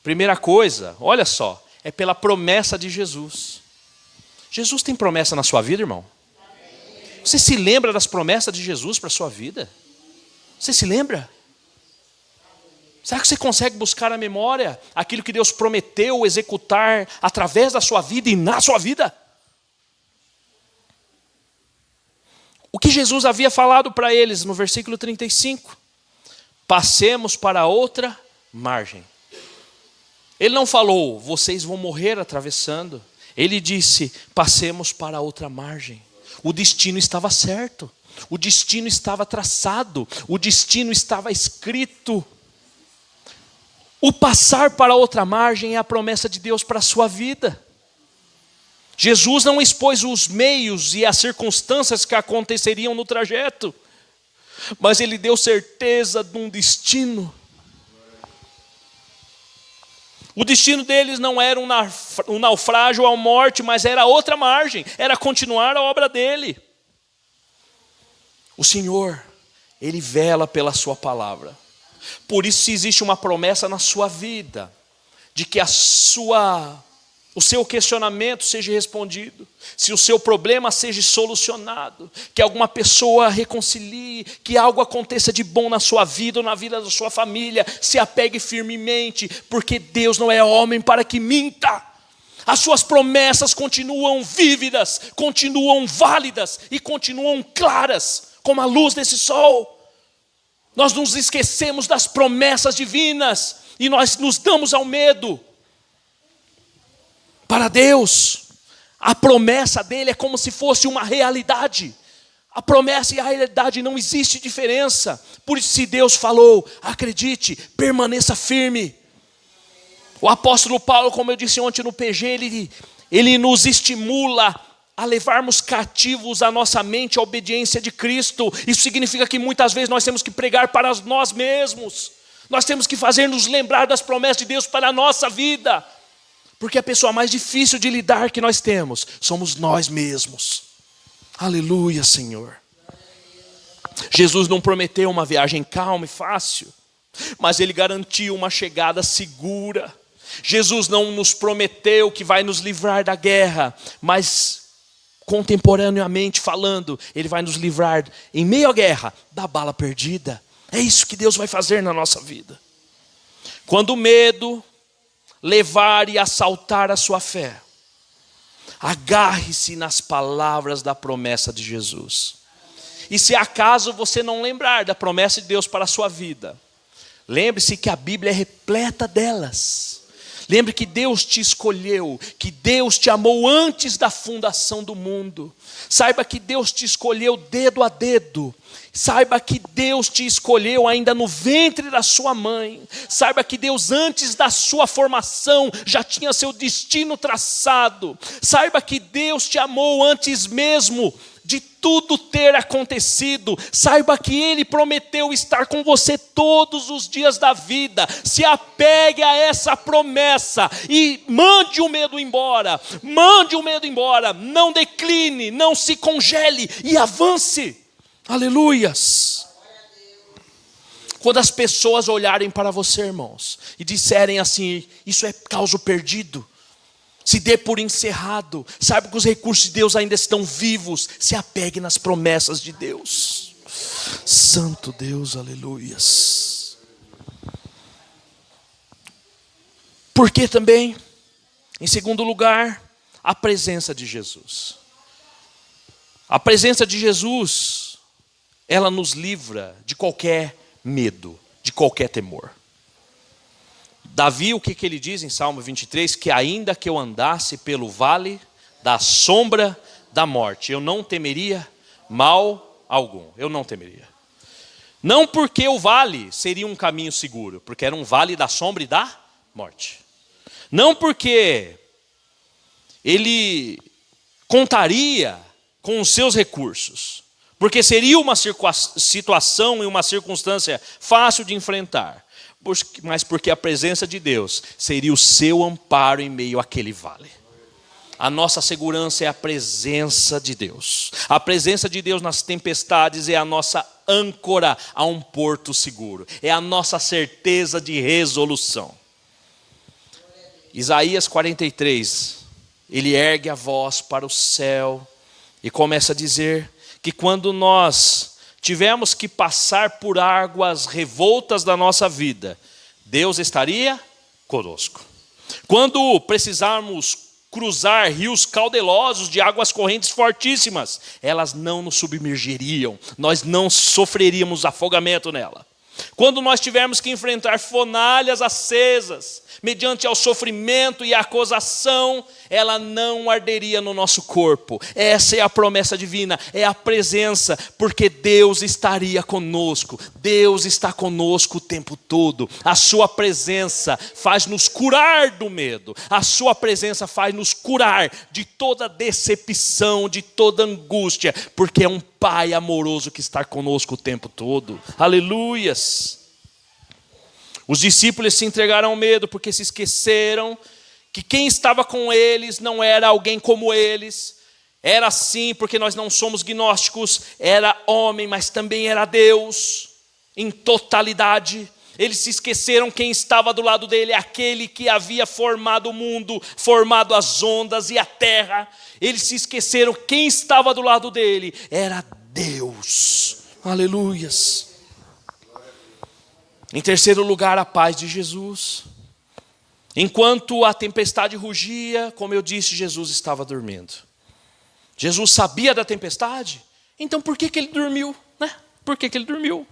Primeira coisa, olha só, é pela promessa de Jesus. Jesus tem promessa na sua vida, irmão? Você se lembra das promessas de Jesus para a sua vida? Você se lembra? Será que você consegue buscar na memória aquilo que Deus prometeu executar através da sua vida e na sua vida? O que Jesus havia falado para eles no versículo 35? Passemos para outra margem. Ele não falou, vocês vão morrer atravessando. Ele disse, passemos para outra margem. O destino estava certo. O destino estava traçado. O destino estava escrito. O passar para outra margem é a promessa de Deus para a sua vida. Jesus não expôs os meios e as circunstâncias que aconteceriam no trajeto, mas ele deu certeza de um destino. O destino deles não era um naufrágio ou a morte, mas era outra margem, era continuar a obra dele. O Senhor, Ele vela pela sua palavra. Por isso, se existe uma promessa na sua vida, de que o seu questionamento seja respondido, se o seu problema seja solucionado, que alguma pessoa reconcilie, que algo aconteça de bom na sua vida ou na vida da sua família, se apegue firmemente, porque Deus não é homem para que minta. As suas promessas continuam vívidas, continuam válidas e continuam claras, como a luz desse sol. Nós nos esquecemos das promessas divinas e nós nos damos ao medo. Para Deus, a promessa dele é como se fosse uma realidade. A promessa e a realidade não existe diferença. Por isso, se Deus falou, acredite, permaneça firme. O apóstolo Paulo, como eu disse ontem no PG, ele nos estimula a levarmos cativos a nossa mente à obediência de Cristo. Isso significa que muitas vezes nós temos que pregar para nós mesmos. Nós temos que fazer nos lembrar das promessas de Deus para a nossa vida. Porque a pessoa mais difícil de lidar que nós temos somos nós mesmos. Aleluia, Senhor. Jesus não prometeu uma viagem calma e fácil, mas Ele garantiu uma chegada segura. Jesus não nos prometeu que vai nos livrar da guerra, mas contemporaneamente falando, Ele vai nos livrar em meio à guerra da bala perdida. É isso que Deus vai fazer na nossa vida. Quando o medo levar e assaltar a sua fé, agarre-se nas palavras da promessa de Jesus. E se acaso você não lembrar da promessa de Deus para a sua vida, lembre-se que a Bíblia é repleta delas. Lembre que Deus te escolheu, que Deus te amou antes da fundação do mundo. Saiba que Deus te escolheu dedo a dedo. Saiba que Deus te escolheu ainda no ventre da sua mãe. Saiba que Deus antes da sua formação já tinha seu destino traçado. Saiba que Deus te amou antes mesmo de tudo ter acontecido. Saiba que Ele prometeu estar com você todos os dias da vida. Se apegue a essa promessa e mande o medo embora. Mande o medo embora. Não decline, não se congele e avance. Aleluias. Quando as pessoas olharem para você, irmãos, e disserem assim: isso é caso perdido, se dê por encerrado, saiba que os recursos de Deus ainda estão vivos. Se apegue nas promessas de Deus. Santo Deus, aleluias. Porque também, em segundo lugar, a presença de Jesus. A presença de Jesus, ela nos livra de qualquer medo, de qualquer temor. Davi, o que ele diz em Salmo 23? Que ainda que eu andasse pelo vale da sombra da morte, eu não temeria mal algum. Eu não temeria. Não porque o vale seria um caminho seguro, porque era um vale da sombra e da morte. Não porque ele contaria com os seus recursos, porque seria uma situação e uma circunstância fácil de enfrentar, mas porque a presença de Deus seria o seu amparo em meio àquele vale. A nossa segurança é a presença de Deus. A presença de Deus nas tempestades é a nossa âncora a um porto seguro. É a nossa certeza de resolução. Isaías 43, ele ergue a voz para o céu e começa a dizer que quando nós tivemos que passar por águas revoltas da nossa vida, Deus estaria conosco. Quando precisarmos cruzar rios caudelosos de águas correntes fortíssimas, elas não nos submergiriam, nós não sofreríamos afogamento nela. Quando nós tivermos que enfrentar fornalhas acesas, mediante ao sofrimento e a acusação, ela não arderia no nosso corpo. Essa é a promessa divina, é a presença, porque Deus estaria conosco. Deus está conosco o tempo todo. A sua presença faz nos curar do medo. A sua presença faz nos curar de toda decepção, de toda angústia, porque é um Pai amoroso que está conosco o tempo todo. Aleluias. Os discípulos se entregaram ao medo porque se esqueceram que quem estava com eles não era alguém como eles. Era assim porque nós não somos gnósticos. Era homem, mas também era Deus em totalidade. Eles se esqueceram quem estava do lado dele, aquele que havia formado o mundo, formado as ondas e a terra. Eles se esqueceram quem estava do lado dele, era Deus. Aleluias. Em terceiro lugar, a paz de Jesus. Enquanto a tempestade rugia, como eu disse, Jesus estava dormindo. Jesus sabia da tempestade, então por que ele dormiu? Por que ele dormiu?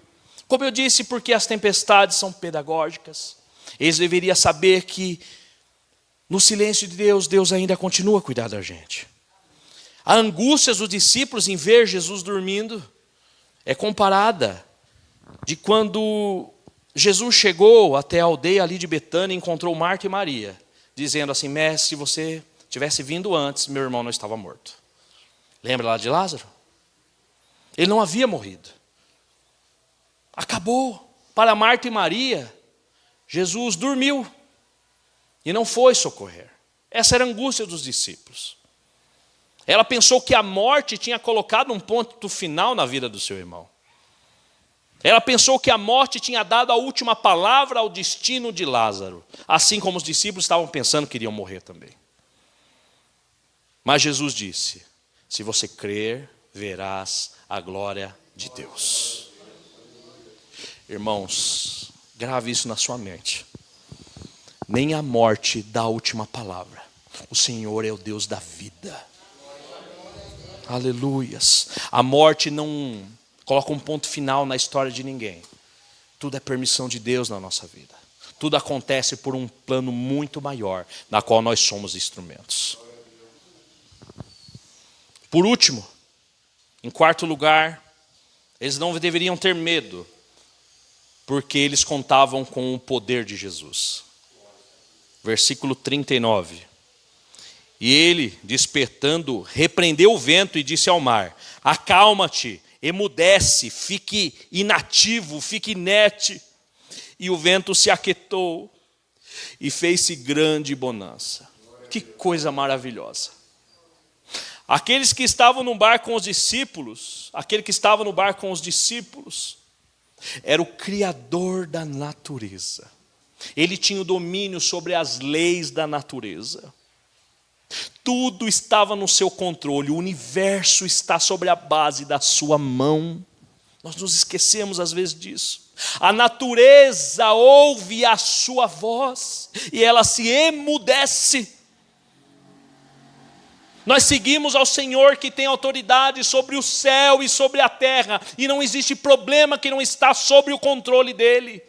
Como eu disse, porque as tempestades são pedagógicas. Eles deveriam saber que no silêncio de Deus, Deus ainda continua a cuidar da gente. A angústia dos discípulos em ver Jesus dormindo é comparada de quando Jesus chegou até a aldeia ali de Betânia e encontrou Marta e Maria, dizendo assim: mestre, se você tivesse vindo antes, meu irmão não estava morto. Lembra lá de Lázaro? Ele não havia morrido. Acabou. Para Marta e Maria, Jesus dormiu e não foi socorrer. Essa era a angústia dos discípulos. Ela pensou que a morte tinha colocado um ponto final na vida do seu irmão. Ela pensou que a morte tinha dado a última palavra ao destino de Lázaro, assim como os discípulos estavam pensando que iriam morrer também. Mas Jesus disse: se você crer, verás a glória de Deus. Irmãos, grave isso na sua mente. Nem a morte dá a última palavra. O Senhor é o Deus da vida. Aleluias. A morte não coloca um ponto final na história de ninguém. Tudo é permissão de Deus na nossa vida. Tudo acontece por um plano muito maior, na qual nós somos instrumentos. Por último, em quarto lugar, eles não deveriam ter medo, porque eles contavam com o poder de Jesus. Versículo 39. E ele, despertando, repreendeu o vento e disse ao mar: acalma-te, emudece, fique inativo, fique inerte. E o vento se aquietou e fez-se grande bonança. Que coisa maravilhosa. Aqueles que estavam no barco com os discípulos, aquele que estava no barco com os discípulos, era o Criador da natureza. Ele tinha o domínio sobre as leis da natureza. Tudo estava no seu controle, o universo está sobre a base da sua mão. Nós nos esquecemos às vezes disso. A natureza ouve a sua voz e ela se emudece. Nós seguimos ao Senhor que tem autoridade sobre o céu e sobre a terra, e não existe problema que não está sob o controle dele.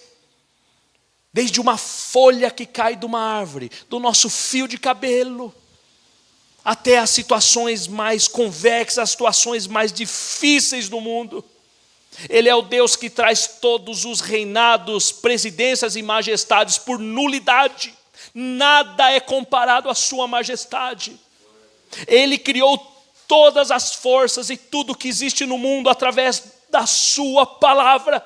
Desde uma folha que cai de uma árvore, do nosso fio de cabelo, até as situações mais convexas, as situações mais difíceis do mundo. Ele é o Deus que traz todos os reinados, presidências e majestades por nulidade. Nada é comparado à sua majestade. Ele criou todas as forças e tudo que existe no mundo através da sua palavra.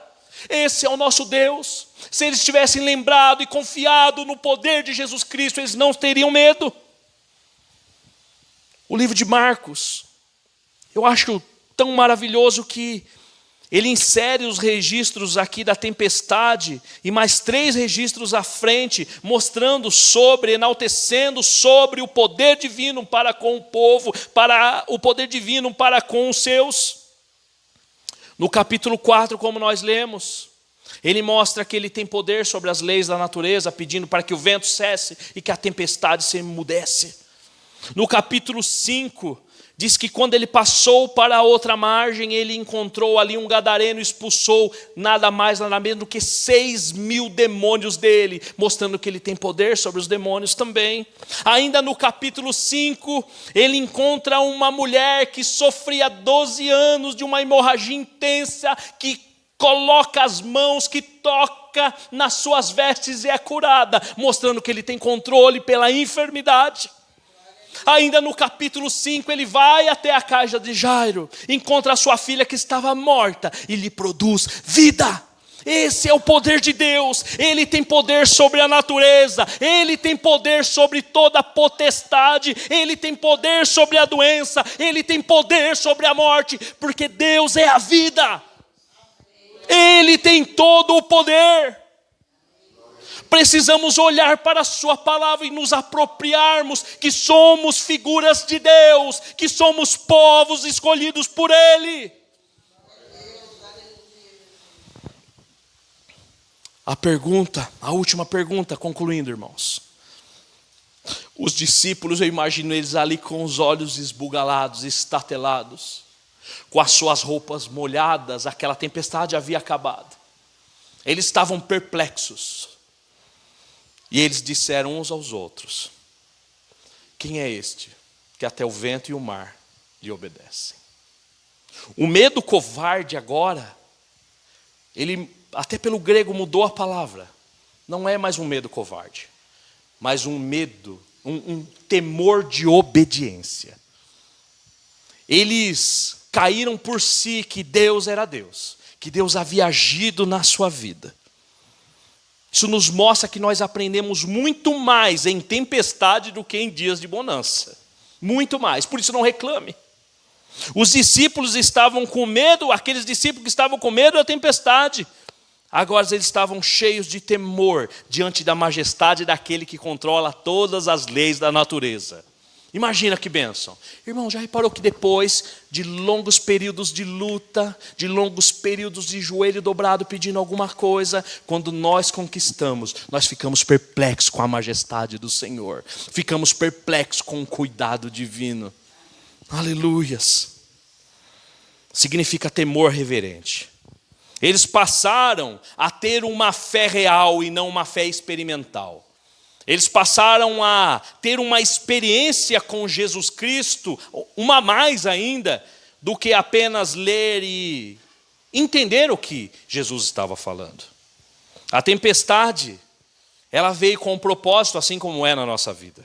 Esse é o nosso Deus. Se eles tivessem lembrado e confiado no poder de Jesus Cristo, eles não teriam medo. O livro de Marcos, eu acho tão maravilhoso que ele insere os registros aqui da tempestade e mais 3 registros à frente, mostrando sobre, enaltecendo sobre o poder divino para com o povo, para o poder divino para com os seus. No capítulo 4, como nós lemos, ele mostra que ele tem poder sobre as leis da natureza, pedindo para que o vento cesse e que a tempestade se emudece. No capítulo 5, diz que quando ele passou para a outra margem, ele encontrou ali um gadareno e expulsou nada mais, nada menos do que 6.000 demônios dele, mostrando que ele tem poder sobre os demônios também. Ainda no capítulo 5, ele encontra uma mulher que sofria 12 anos de uma hemorragia intensa, que coloca as mãos, que toca nas suas vestes e é curada, mostrando que ele tem controle pela enfermidade. Ainda no capítulo 5, ele vai até a casa de Jairo, encontra a sua filha que estava morta e lhe produz vida. Esse é o poder de Deus. Ele tem poder sobre a natureza, ele tem poder sobre toda a potestade, ele tem poder sobre a doença, ele tem poder sobre a morte, porque Deus é a vida. Ele tem todo o poder. Precisamos olhar para a sua palavra e nos apropriarmos que somos figuras de Deus, que somos povos escolhidos por Ele. A última pergunta, concluindo, irmãos. Os discípulos, eu imagino eles ali com os olhos esbugalados, estatelados, com as suas roupas molhadas, aquela tempestade havia acabado. Eles estavam perplexos. E eles disseram uns aos outros: quem é este que até o vento e o mar lhe obedecem? O medo covarde agora, ele até pelo grego mudou a palavra. Não é mais um medo covarde, mas um medo, um temor de obediência. Eles caíram por si que Deus era Deus, que Deus havia agido na sua vida. Isso nos mostra que nós aprendemos muito mais em tempestade do que em dias de bonança. Muito mais, por isso não reclame. Os discípulos estavam com medo, aqueles discípulos que estavam com medo da tempestade. Agora eles estavam cheios de temor diante da majestade daquele que controla todas as leis da natureza. Imagina que bênção. Irmão, já reparou que depois de longos períodos de luta, de longos períodos de joelho dobrado pedindo alguma coisa, quando nós conquistamos, nós ficamos perplexos com a majestade do Senhor. Ficamos perplexos com o cuidado divino. Aleluias. Significa temor reverente. Eles passaram a ter uma fé real e não uma fé experimental. Eles passaram a ter uma experiência com Jesus Cristo, uma a mais ainda, do que apenas ler e entender o que Jesus estava falando. A tempestade, ela veio com um propósito, assim como é na nossa vida.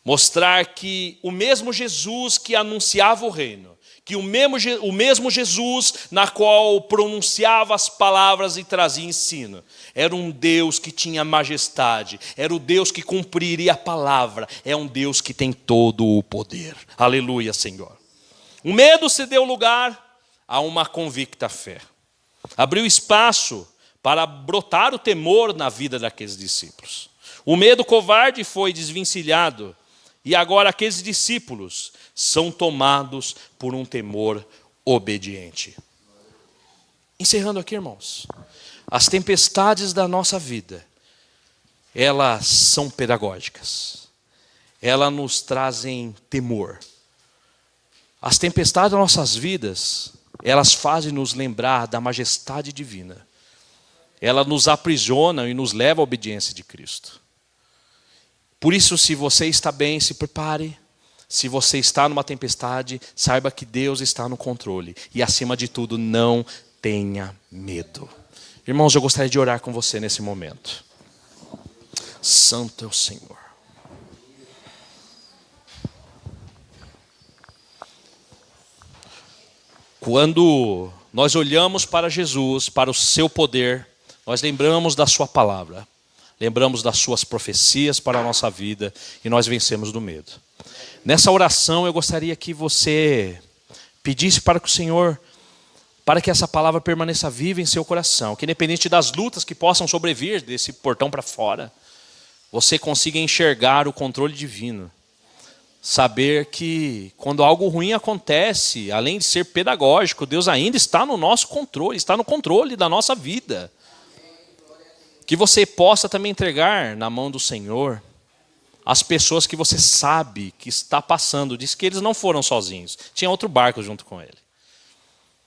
Mostrar que o mesmo Jesus que anunciava o reino, que o mesmo Jesus na qual pronunciava as palavras e trazia ensino, era um Deus que tinha majestade, era o Deus que cumpriria a palavra, é um Deus que tem todo o poder. Aleluia, Senhor. O medo cedeu lugar a uma convicta fé. Abriu espaço para brotar o temor na vida daqueles discípulos. O medo covarde foi desvencilhado e agora aqueles discípulos são tomados por um temor obediente. Encerrando aqui, irmãos. As tempestades da nossa vida, elas são pedagógicas. Elas nos trazem temor. As tempestades das nossas vidas, elas fazem nos lembrar da majestade divina. Elas nos aprisionam e nos levam à obediência de Cristo. Por isso, se você está bem, se prepare. Se você está numa tempestade, saiba que Deus está no controle. E acima de tudo, não tenha medo. Irmãos, eu gostaria de orar com você nesse momento. Santo é o Senhor. Quando nós olhamos para Jesus, para o seu poder, nós lembramos da sua palavra. Lembramos das suas profecias para a nossa vida e nós vencemos do medo. Nessa oração eu gostaria que você pedisse para que o Senhor, para que essa palavra permaneça viva em seu coração, que independente das lutas que possam sobrevir desse portão para fora, você consiga enxergar o controle divino. Saber que quando algo ruim acontece, além de ser pedagógico, Deus ainda está no nosso controle, está no controle da nossa vida. Que você possa também entregar na mão do Senhor as pessoas que você sabe que está passando. Diz que eles não foram sozinhos. Tinha outro barco junto com ele.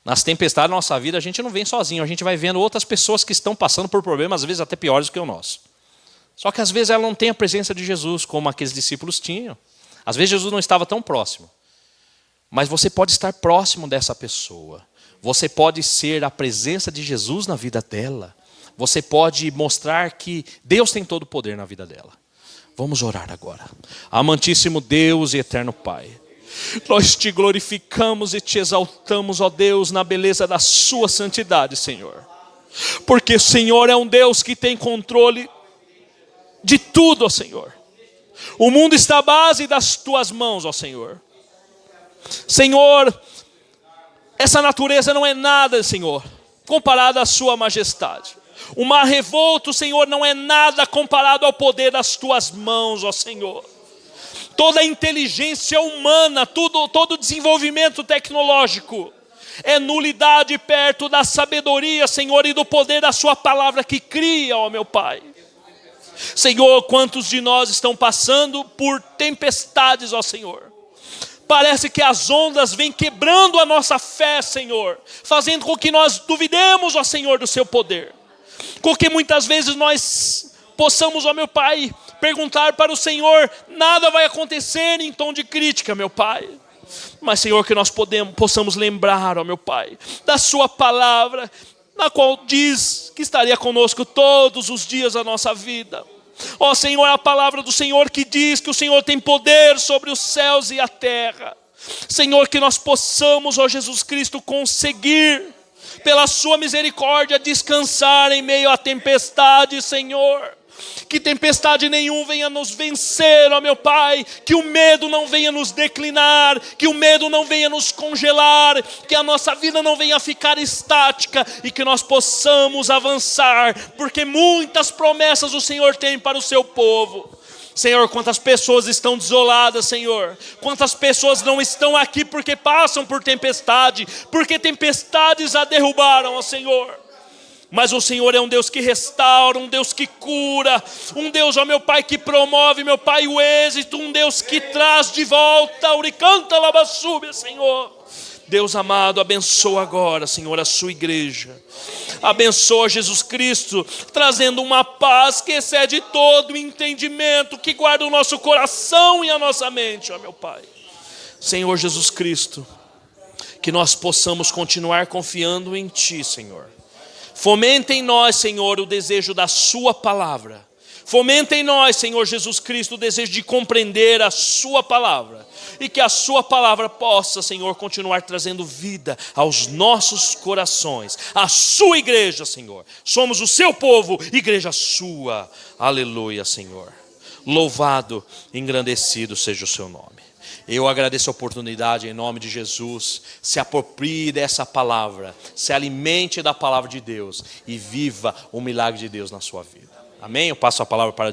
Nas tempestades da nossa vida, a gente não vem sozinho. A gente vai vendo outras pessoas que estão passando por problemas, às vezes até piores do que o nosso. Só que às vezes ela não tem a presença de Jesus, como aqueles discípulos tinham. Às vezes Jesus não estava tão próximo. Mas você pode estar próximo dessa pessoa. Você pode ser a presença de Jesus na vida dela. Você pode mostrar que Deus tem todo o poder na vida dela. Vamos orar agora. Amantíssimo Deus e eterno Pai, nós te glorificamos e te exaltamos, ó Deus, na beleza da sua santidade, Senhor. Porque o Senhor é um Deus que tem controle de tudo, ó Senhor. O mundo está à base das tuas mãos, ó Senhor. Senhor, essa natureza não é nada, Senhor, comparada à sua majestade. O mar revolto, Senhor, não é nada comparado ao poder das tuas mãos, ó Senhor. Toda a inteligência humana, todo o desenvolvimento tecnológico é nulidade perto da sabedoria, Senhor, e do poder da sua palavra que cria, ó meu Pai. Senhor, quantos de nós estão passando por tempestades, ó Senhor? Parece que as ondas vêm quebrando a nossa fé, Senhor, fazendo com que nós duvidemos, ó Senhor, do seu poder. Com que muitas vezes nós possamos, ó meu Pai, perguntar para o Senhor, nada vai acontecer em tom de crítica, meu Pai. Mas, Senhor, que nós possamos lembrar, ó meu Pai, da sua palavra, na qual diz que estaria conosco todos os dias da nossa vida. Ó Senhor, é a palavra do Senhor que diz que o Senhor tem poder sobre os céus e a terra. Senhor, que nós possamos, ó Jesus Cristo, conseguir pela sua misericórdia, descansar em meio à tempestade, Senhor. Que tempestade nenhum venha nos vencer, ó meu Pai, que o medo não venha nos declinar, que o medo não venha nos congelar, que a nossa vida não venha ficar estática e que nós possamos avançar, porque muitas promessas o Senhor tem para o seu povo. Senhor, quantas pessoas estão desoladas, Senhor, quantas pessoas não estão aqui porque passam por tempestade, porque tempestades a derrubaram, ó Senhor. Mas o Senhor é um Deus que restaura, um Deus que cura, um Deus, ó meu Pai, que promove, meu Pai, o êxito, um Deus que traz de volta, uricanta labassúbia, Senhor. Deus amado, abençoa agora, Senhor, a sua igreja. Abençoa Jesus Cristo, trazendo uma paz que excede todo o entendimento, que guarda o nosso coração e a nossa mente, ó meu Pai. Senhor Jesus Cristo, que nós possamos continuar confiando em Ti, Senhor. Fomenta em nós, Senhor, o desejo da sua palavra. Fomenta em nós, Senhor Jesus Cristo, o desejo de compreender a sua palavra. E que a sua palavra possa, Senhor, continuar trazendo vida aos nossos corações. A sua igreja, Senhor. Somos o seu povo, igreja sua. Aleluia, Senhor. Louvado, engrandecido seja o seu nome. Eu agradeço a oportunidade em nome de Jesus. Se aproprie dessa palavra, se alimente da palavra de Deus e viva o milagre de Deus na sua vida. Amém? Eu passo a palavra para